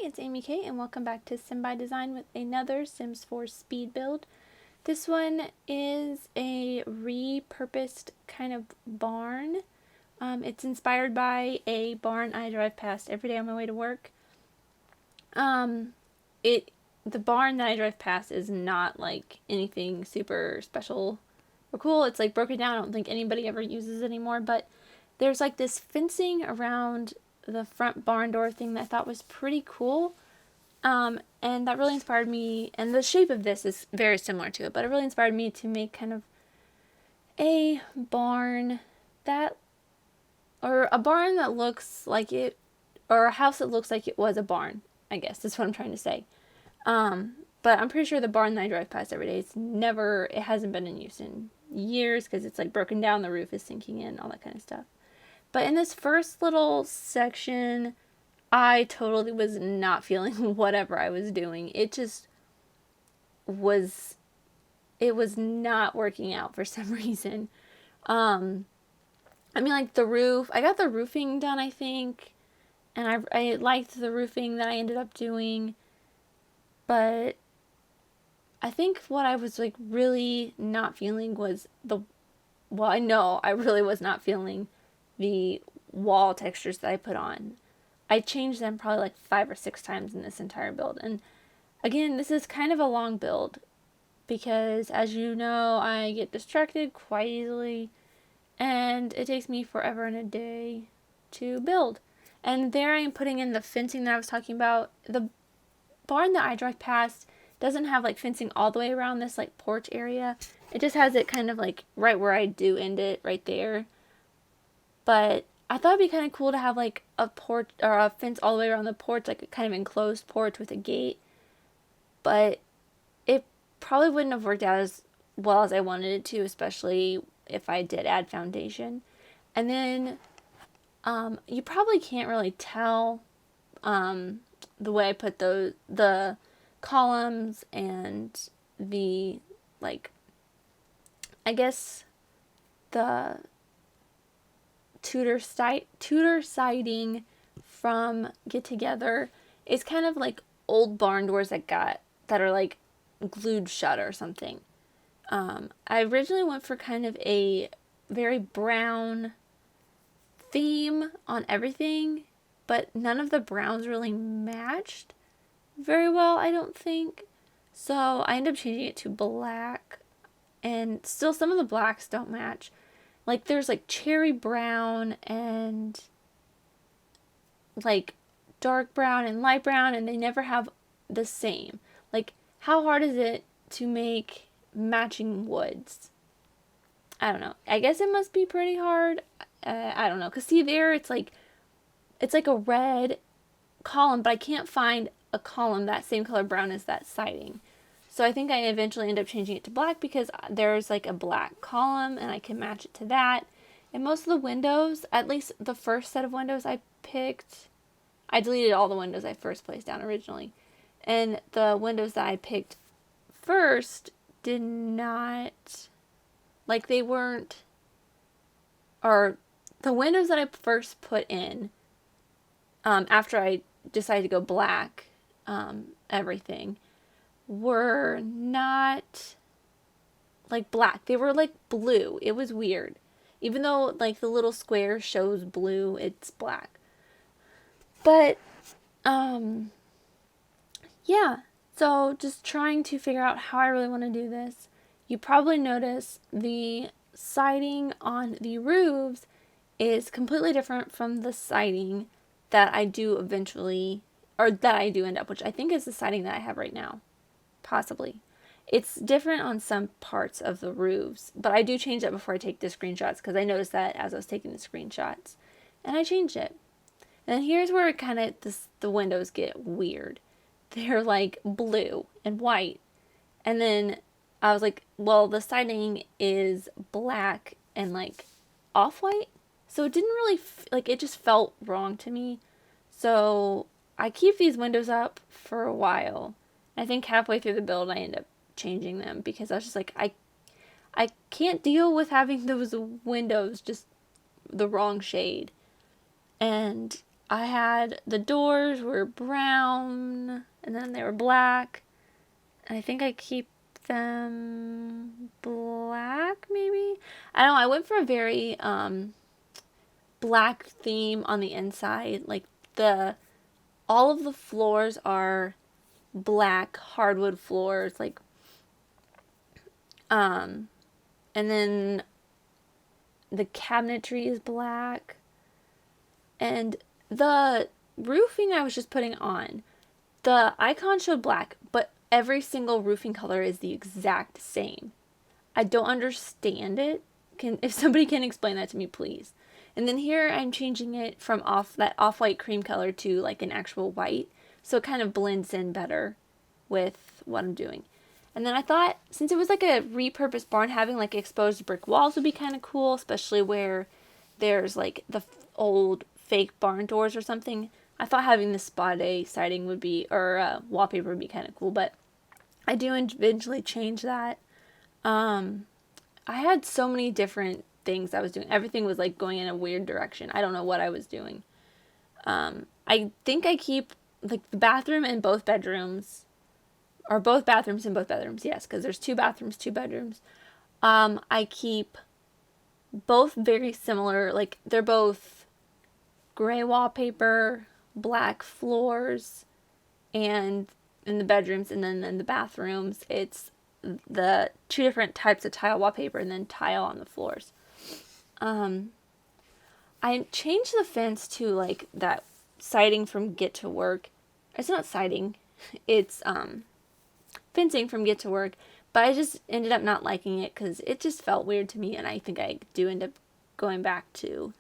it's Amy K, and welcome back to Sim by Design with another Sims 4 speed build. This one is a repurposed kind of barn. It's inspired by a barn I drive past every day on my way to work. The barn that I drive past is not like anything super special or cool. It's like broken down. I don't think anybody ever uses it anymore, but there's like this fencing around the front barn door thing that I thought was pretty cool. And that really inspired me, and the shape of this is very similar to it, but it really inspired me to make kind of a barn that, or a barn that looks like it, or a house that looks like it was a barn, I guess that's what I'm trying to say. But I'm pretty sure the barn that I drive past every day, it hasn't been in use in years because it's like broken down, the roof is sinking in, all that kind of stuff. But in this first little section, I totally was not feeling whatever I was doing. It was not working out for some reason. I mean, like the roof, I got the roofing done, I think, and I liked the roofing that I ended up doing, but I think what I was like really not feeling was I know I really was not feeling the wall textures that I put on. I changed them probably like 5 or 6 times in this entire build. And again, this is kind of a long build because, as you know, I get distracted quite easily and it takes me forever and a day to build. And there I am putting in the fencing that I was talking about. The barn that I drive past doesn't have like fencing all the way around this like porch area. It just has it kind of like right where I do end it, right there. But I thought it'd be kind of cool to have like a porch or a fence all the way around the porch, like a kind of enclosed porch with a gate. But it probably wouldn't have worked out as well as I wanted it to, especially if I did add foundation. And then you probably can't really tell the way I put the columns and the, like, I guess the Tudor siding from Get Together is kind of like old barn doors that are like glued shut or something. I originally went for kind of a very brown theme on everything, but none of the browns really matched very well, I don't think. So I ended up changing it to black, and still some of the blacks don't match. Like there's like cherry brown and like dark brown and light brown, and they never have the same. Like, how hard is it to make matching woods? I don't know. I guess it must be pretty hard. I don't know. Because see there, it's like a red column, but I can't find a column that same color brown as that siding. So I think I eventually end up changing it to black because there's like a black column and I can match it to that. And most of the windows, at least the first set of windows I picked, I deleted all the windows I first placed down originally. And the windows that I picked first did not, like they weren't, or the windows that I first put in, after I decided to go black, everything, were not like black. They were like blue. It was weird. Even though like the little square shows blue, it's black. But yeah, so just trying to figure out how I really want to do this. You probably notice the siding on the roofs is completely different from the siding that I do eventually, or that I do end up, which I think is the siding that I have right now. Possibly. It's different on some parts of the roofs, but I do change that before I take the screenshots because I noticed that as I was taking the screenshots, and I changed it. And here's where it kind of, the windows get weird. They're like blue and white, and then I was like, well, the siding is black and like off-white, so it didn't really it just felt wrong to me. So I keep these windows up for a while. I think halfway through the build I end up changing them because I was just like, I can't deal with having those windows just the wrong shade. And I had the doors were brown and then they were black. And I think I keep them black maybe. I don't know. I went for a very black theme on the inside. Like the all of the floors are black hardwood floors, like and then the cabinetry is black, and the roofing I was just putting on, the icon showed black, but every single roofing color is the exact same. I don't understand it. If somebody can explain that to me, please. And then here I'm changing it from that off-white cream color to like an actual white, so it kind of blends in better with what I'm doing. And then I thought, since it was like a repurposed barn, having like exposed brick walls would be kind of cool, especially where there's like the old fake barn doors or something. I thought having the spade siding would be, or wallpaper would be kind of cool, but I do eventually change that. I had so many different things I was doing. Everything was like going in a weird direction. I don't know what I was doing. I think I keep like the bathroom in both bedrooms, or both bathrooms in both bedrooms. Yes, because there's 2 bathrooms, 2 bedrooms. I keep both very similar. Like they're both gray wallpaper, black floors, and in the bedrooms, and then in the bathrooms, it's the 2 different types of tile wallpaper and then tile on the floors. I changed the fence to like that siding from Get to Work. It's not siding, it's fencing from Get to Work, but I just ended up not liking it because it just felt weird to me, and I think I do end up going back to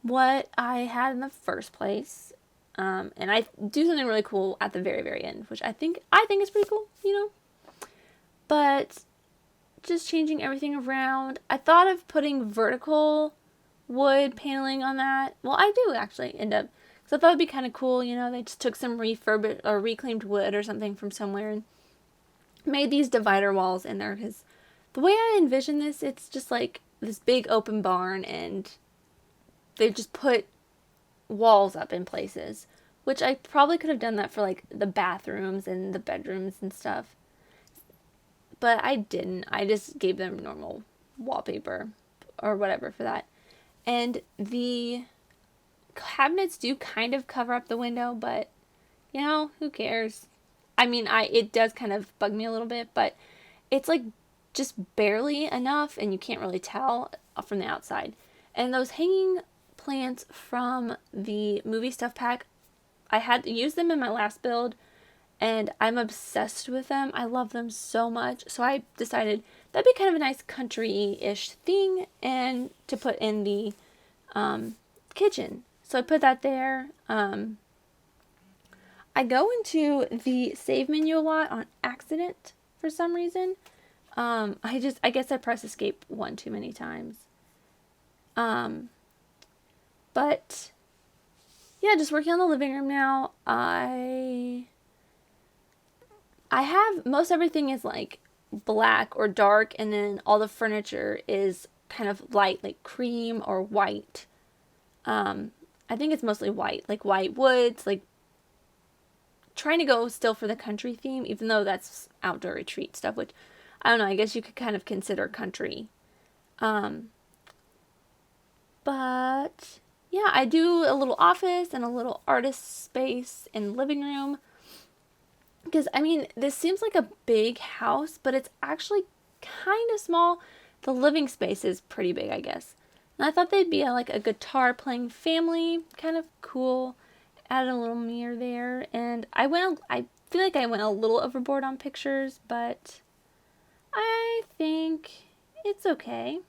what I had in the first place. And I do something really cool at the very, very end, which I think is pretty cool, you know. But just changing everything around. I thought of putting vertical wood paneling on that. Well, I do actually end up, because I thought it'd be kind of cool, you know. They just took some refurbished or reclaimed wood or something from somewhere and made these divider walls in there. Because the way I envision this, it's just like this big open barn, and they just put walls up in places, which I probably could have done that for like the bathrooms and the bedrooms and stuff, but I didn't. I just gave them normal wallpaper or whatever for that. And the cabinets do kind of cover up the window, but you know, who cares? I mean, it does kind of bug me a little bit, but it's like just barely enough, and you can't really tell from the outside. And those hanging plants from the movie stuff pack, I had used them in my last build, and I'm obsessed with them. I love them so much. So I decided that'd be kind of a nice country-ish thing and to put in the kitchen. So I put that there. I go into the save menu a lot on accident for some reason. I guess I press escape one too many times. But yeah, just working on the living room now. I have most everything is like black or dark, and then all the furniture is kind of light, like cream or white. I think it's mostly white, like white woods, like trying to go still for the country theme, even though that's outdoor retreat stuff, which I don't know, I guess you could kind of consider country. But yeah, I do a little office and a little artist space and living room. Because, I mean, this seems like a big house, but it's actually kind of small. The living space is pretty big, I guess. And I thought they'd be like a guitar playing family, kind of cool. Added a little mirror there. And I feel like I went a little overboard on pictures, but I think it's okay.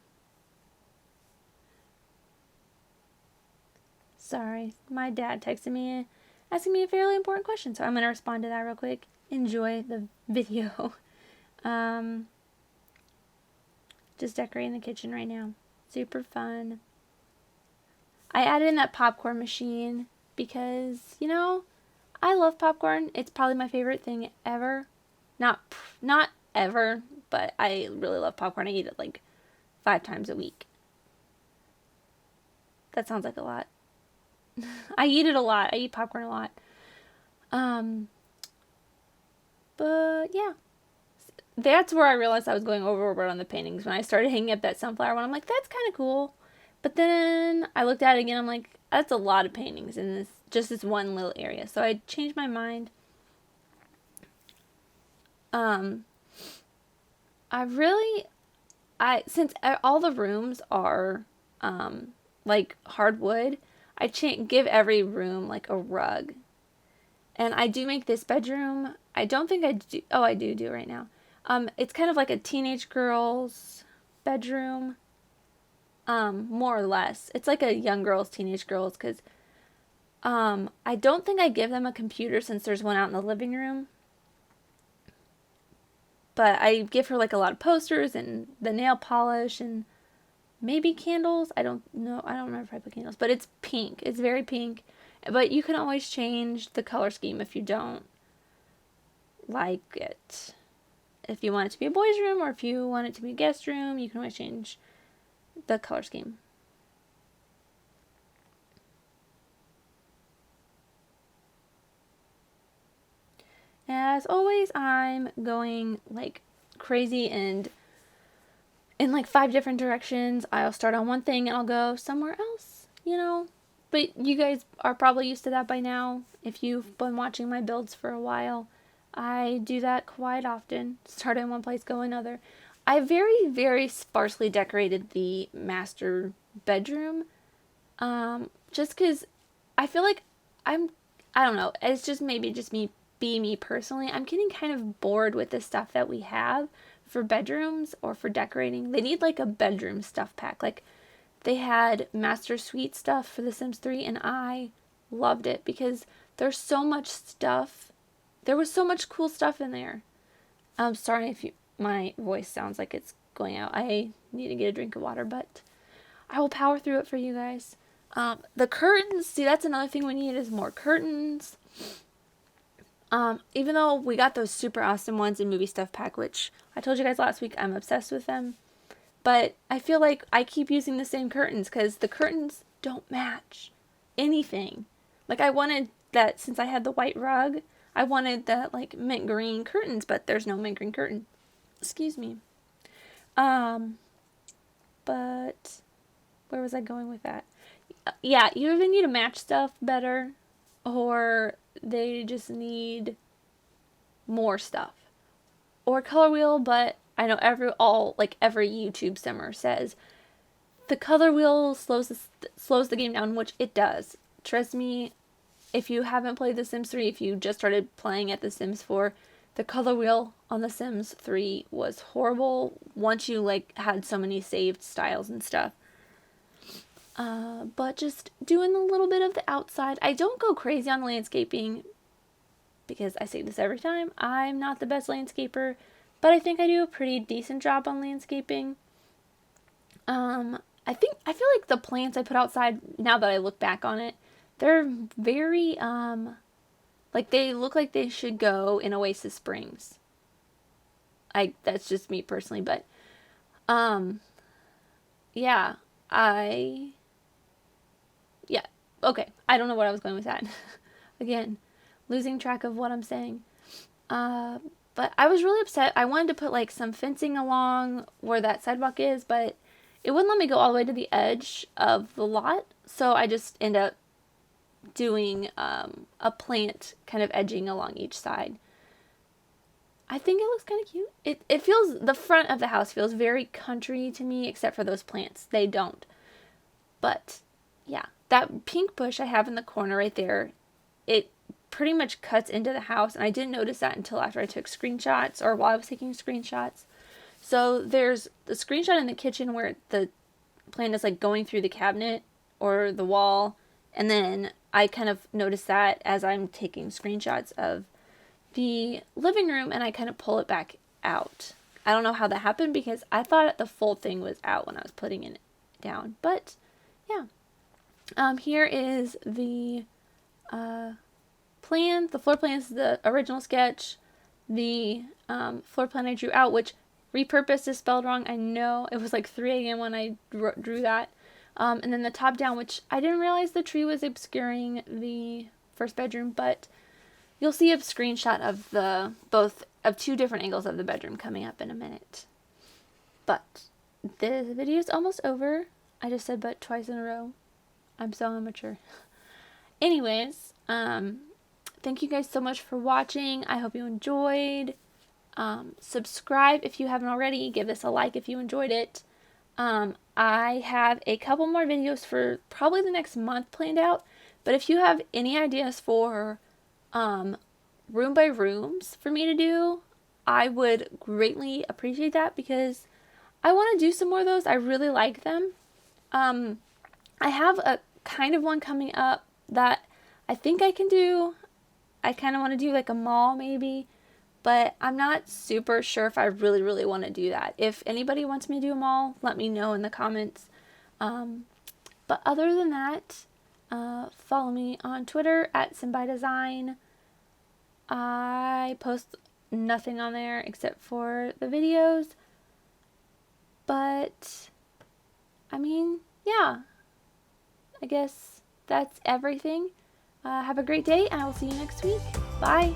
Sorry, my dad texted me asking me a fairly important question, so I'm going to respond to that real quick. Enjoy the video. Just decorating the kitchen right now. Super fun. I added in that popcorn machine because, you know, I love popcorn. It's probably my favorite thing ever. Not ever, but I really love popcorn. I eat it like 5 times a week. That sounds like a lot. I eat it a lot. I eat popcorn a lot. Um, but yeah, that's where I realized I was going overboard on the paintings when I started hanging up that sunflower one. I'm like, that's kind of cool. But then I looked at it again. I'm like, that's a lot of paintings in this just this one little area. So I changed my mind. Um, I really, since all the rooms are like hardwood, I give every room like a rug. And I do make this bedroom. I don't think I do. Oh, I do right now. It's kind of like a teenage girl's bedroom. More or less. It's like a young girl's, teenage girl's, because I don't think I give them a computer since there's one out in the living room. But I give her like a lot of posters and the nail polish and maybe candles. I don't know. I don't remember if I put candles, but it's pink. It's very pink. But you can always change the color scheme if you don't like it. If you want it to be a boys' room or if you want it to be a guest room, you can always change the color scheme. As always, I'm going like crazy and in like 5 different directions. I'll start on one thing and I'll go somewhere else, you know. But you guys are probably used to that by now if you've been watching my builds for a while. I do that quite often. Start in one place, go another. I very, very sparsely decorated the master bedroom. Just because I feel like I don't know, it's just maybe just me personally. I'm getting kind of bored with the stuff that we have for bedrooms or for decorating. They need like a bedroom stuff pack. Like they had Master Suite stuff for The Sims 3 and I loved it because there's so much stuff. There was so much cool stuff in there. I'm sorry if my voice sounds like it's going out. I need to get a drink of water, but I will power through it for you guys. The curtains, see, that's another thing we need is more curtains. Even though we got those super awesome ones in Movie Stuff Pack, which I told you guys last week, I'm obsessed with them. But I feel like I keep using the same curtains because the curtains don't match anything. Like I wanted that, since I had the white rug, I wanted that like mint green curtains, but there's no mint green curtain. Excuse me. But where was I going with that? Yeah, you either need to match stuff better or they just need more stuff. Or color wheel, but I know every YouTube simmer says the color wheel slows the game down, which it does. Trust me, if you haven't played The Sims 3, if you just started playing at The Sims 4, the color wheel on The Sims 3 was horrible once you had so many saved styles and stuff. But just doing a little bit of the outside. I don't go crazy on landscaping because I say this every time. I'm not the best landscaper, but I think I do a pretty decent job on landscaping. I feel like the plants I put outside, now that I look back on it, they're very, they look like they should go in Oasis Springs. That's just me personally, but, yeah, okay, I don't know what I was going with that. Again, losing track of what I'm saying. But I was really upset. I wanted to put some fencing along where that sidewalk is, but it wouldn't let me go all the way to the edge of the lot, so I just end up doing a plant kind of edging along each side. I think it looks kind of cute. It feels, the front of the house feels very country to me, except for those plants. They don't. But, yeah. That pink bush I have in the corner right there, it pretty much cuts into the house, and I didn't notice that until after I took screenshots, or while I was taking screenshots. So there's the screenshot in the kitchen where the plant is going through the cabinet or the wall, and then I kind of noticed that as I'm taking screenshots of the living room, and I kind of pull it back out. I don't know how that happened because I thought the full thing was out when I was putting it down, but yeah. Here is the plan. The floor plan is the original sketch. The floor plan I drew out, which repurposed is spelled wrong. I know it was 3 a.m. when I drew that. And then the top down, which I didn't realize the tree was obscuring the first bedroom, but you'll see a screenshot of both of two different angles of the bedroom coming up in a minute. But the video is almost over. I just said but twice in a row. I'm so immature. Anyways, thank you guys so much for watching. I hope you enjoyed. Subscribe if you haven't already. Give this a like if you enjoyed it. I have a couple more videos for probably the next month planned out. But if you have any ideas for room by rooms for me to do, I would greatly appreciate that, because I want to do some more of those. I really like them. I have a kind of one coming up that I think I can do. I kind of want to do like a mall maybe, but I'm not super sure if I really, really want to do that. If anybody wants me to do a mall, let me know in the comments. But other than that, follow me on Twitter at SimByDesign. I post nothing on there except for the videos. But, I mean, yeah. I guess that's everything. Have a great day, and I will see you next week. Bye!